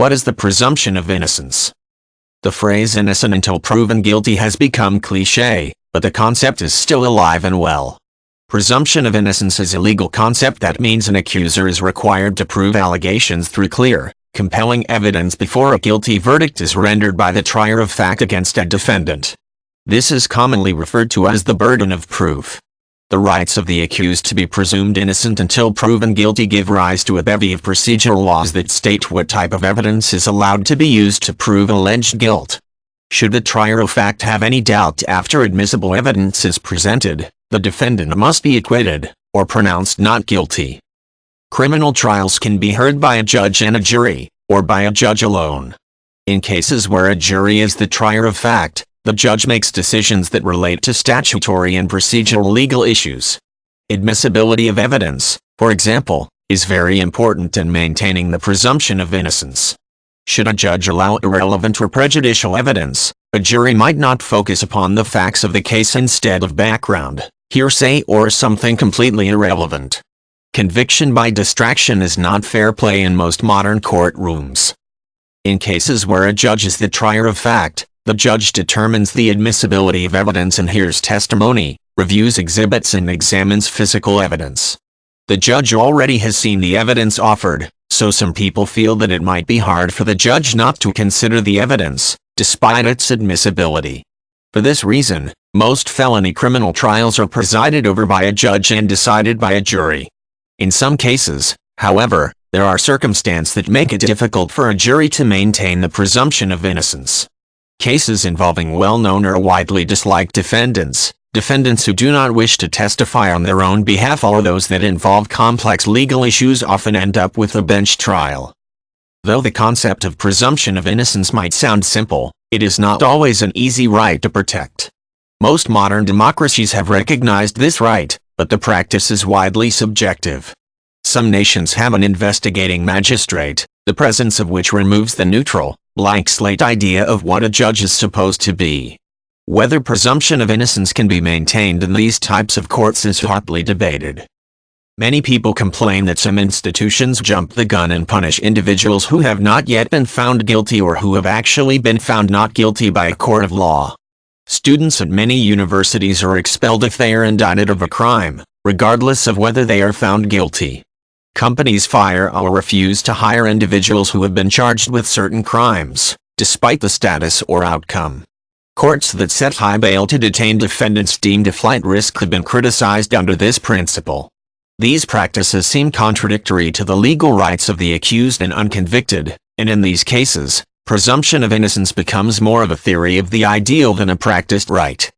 What is the presumption of innocence? The phrase innocent until proven guilty has become cliché, but the concept is still alive and well. Presumption of innocence is a legal concept that means an accuser is required to prove allegations through clear, compelling evidence before a guilty verdict is rendered by the trier of fact against a defendant. This is commonly referred to as the burden of proof. The rights of the accused to be presumed innocent until proven guilty give rise to a bevy of procedural laws that state what type of evidence is allowed to be used to prove alleged guilt. Should the trier of fact have any doubt after admissible evidence is presented, the defendant must be acquitted, or pronounced not guilty. Criminal trials can be heard by a judge and a jury, or by a judge alone. In cases where a jury is the trier of fact, the judge makes decisions that relate to statutory and procedural legal issues. Admissibility of evidence, for example, is very important in maintaining the presumption of innocence. Should a judge allow irrelevant or prejudicial evidence, a jury might not focus upon the facts of the case instead of background, hearsay, or something completely irrelevant. Conviction by distraction is not fair play in most modern courtrooms. In cases where a judge is the trier of fact, the judge determines the admissibility of evidence and hears testimony, reviews exhibits, and examines physical evidence. The judge already has seen the evidence offered, so some people feel that it might be hard for the judge not to consider the evidence, despite its admissibility. For this reason, most felony criminal trials are presided over by a judge and decided by a jury. In some cases, however, there are circumstances that make it difficult for a jury to maintain the presumption of innocence. Cases involving well-known or widely disliked defendants who do not wish to testify on their own behalf, or those that involve complex legal issues often end up with a bench trial. Though the concept of presumption of innocence might sound simple, it is not always an easy right to protect. Most modern democracies have recognized this right, but the practice is widely subjective. Some nations have an investigating magistrate, the presence of which removes the neutral, blank slate idea of what a judge is supposed to be. Whether presumption of innocence can be maintained in these types of courts is hotly debated. Many people complain that some institutions jump the gun and punish individuals who have not yet been found guilty or who have actually been found not guilty by a court of law. Students at many universities are expelled if they are indicted of a crime, regardless of whether they are found guilty. Companies fire or refuse to hire individuals who have been charged with certain crimes, despite the status or outcome. Courts that set high bail to detain defendants deemed a flight risk have been criticized under this principle. These practices seem contradictory to the legal rights of the accused and unconvicted, and in these cases, presumption of innocence becomes more of a theory of the ideal than a practiced right.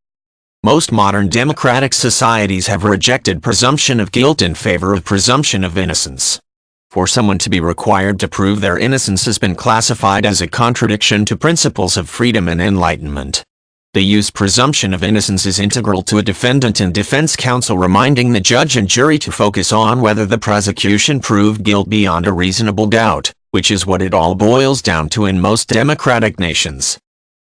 Most modern democratic societies have rejected presumption of guilt in favor of presumption of innocence. For someone to be required to prove their innocence has been classified as a contradiction to principles of freedom and enlightenment. The use presumption of innocence is integral to a defendant and defense counsel reminding the judge and jury to focus on whether the prosecution proved guilt beyond a reasonable doubt, which is what it all boils down to in most democratic nations.